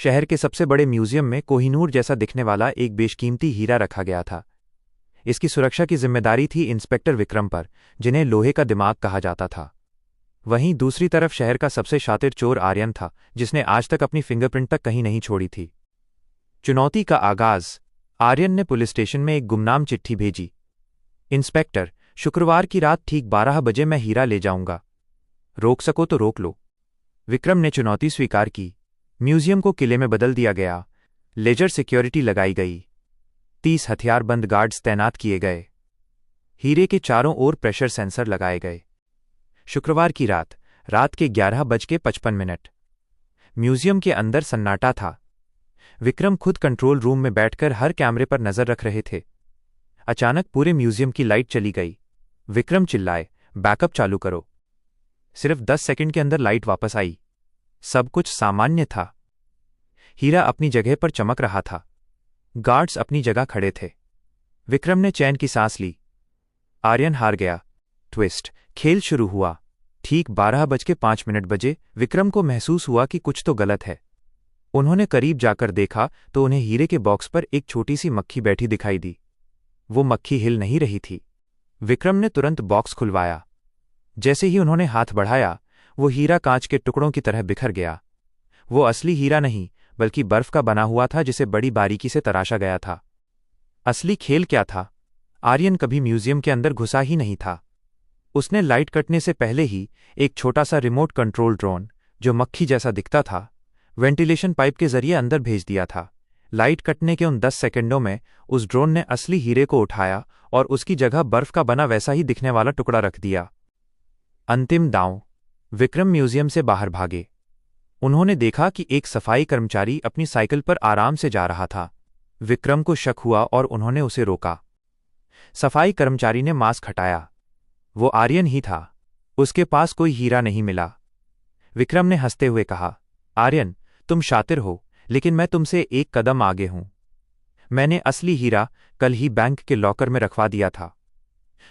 शहर के सबसे बड़े म्यूजियम में कोहिनूर जैसा दिखने वाला एक बेशकीमती हीरा रखा गया था। इसकी सुरक्षा की जिम्मेदारी थी इंस्पेक्टर विक्रम पर, जिन्हें लोहे का दिमाग कहा जाता था। वहीं दूसरी तरफ शहर का सबसे शातिर चोर आर्यन था, जिसने आज तक अपनी फिंगरप्रिंट तक कहीं नहीं छोड़ी थी। चुनौती का आगाज। आर्यन ने पुलिस स्टेशन में एक गुमनाम चिट्ठी भेजी। इंस्पेक्टर, शुक्रवार की रात ठीक 12 बजे मैं हीरा ले जाऊंगा। रोक सको तो रोक लो। विक्रम ने चुनौती स्वीकार की। म्यूजियम को किले में बदल दिया गया। लेजर सिक्योरिटी लगाई गई। 30 हथियारबंद गार्ड्स तैनात किए गए। हीरे के चारों ओर प्रेशर सेंसर लगाए गए। शुक्रवार की रात के 11:55। म्यूजियम के अंदर सन्नाटा था। विक्रम खुद कंट्रोल रूम में बैठकर हर कैमरे पर नजर रख रहे थे। अचानक पूरे म्यूजियम की लाइट चली गई। विक्रम चिल्लाए, बैकअप चालू करो। सिर्फ 10 सेकंड के अंदर लाइट वापस आई। सब कुछ सामान्य था। हीरा अपनी जगह पर चमक रहा था। गार्ड्स अपनी जगह खड़े थे। विक्रम ने चैन की सांस ली। आर्यन हार गया। ट्विस्ट। खेल शुरू हुआ। ठीक 12:05 बजे विक्रम को महसूस हुआ कि कुछ तो गलत है। उन्होंने करीब जाकर देखा तो उन्हें हीरे के बॉक्स पर एक छोटी सी मक्खी बैठी दिखाई दी। वो मक्खी हिल नहीं रही थी। विक्रम ने तुरंत बॉक्स खुलवाया। जैसे ही उन्होंने हाथ बढ़ाया, वो हीरा कांच के टुकड़ों की तरह बिखर गया। वो असली हीरा नहीं, बल्कि बर्फ का बना हुआ था, जिसे बड़ी बारीकी से तराशा गया था। असली खेल क्या था? आर्यन कभी म्यूजियम के अंदर घुसा ही नहीं था। उसने लाइट कटने से पहले ही एक छोटा सा रिमोट कंट्रोल ड्रोन, जो मक्खी जैसा दिखता था, वेंटिलेशन पाइप के जरिए अंदर भेज दिया था। लाइट कटने के उन 10 सेकंडों में उस ड्रोन ने असली हीरे को उठाया और उसकी जगह बर्फ का बना वैसा ही दिखने वाला टुकड़ा रख दिया। अंतिम दांव। विक्रम म्यूजियम से बाहर भागे। उन्होंने देखा कि एक सफाई कर्मचारी अपनी साइकिल पर आराम से जा रहा था। विक्रम को शक हुआ और उन्होंने उसे रोका। सफाई कर्मचारी ने मास्क हटाया। वो आर्यन ही था। उसके पास कोई हीरा नहीं मिला। विक्रम ने हंसते हुए कहा, आर्यन, तुम शातिर हो, लेकिन मैं तुमसे एक कदम आगे हूं। मैंने असली हीरा कल ही बैंक के लॉकर में रखवा दिया था।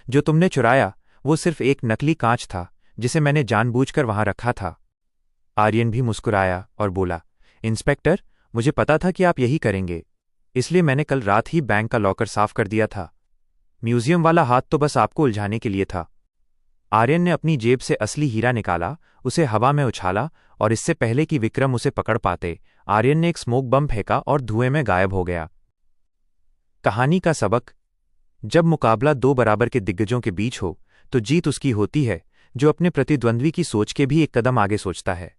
जो तुमने चुराया वो सिर्फ एक नकली कांच था, जिसे मैंने जानबूझकर वहां रखा था। आर्यन भी मुस्कुराया और बोला, इंस्पेक्टर, मुझे पता था कि आप यही करेंगे, इसलिए मैंने कल रात ही बैंक का लॉकर साफ कर दिया था। म्यूजियम वाला हाथ तो बस आपको उलझाने के लिए था। आर्यन ने अपनी जेब से असली हीरा निकाला, उसे हवा में उछाला और इससे पहले कि विक्रम उसे पकड़ पाते, आर्यन ने एक स्मोक बम फेंका और धुएं में गायब हो गया। कहानी का सबक। जब मुकाबला दो बराबर के दिग्गजों के बीच हो, तो जीत उसकी होती है जो अपने प्रतिद्वंद्वी की सोच के भी एक कदम आगे सोचता है।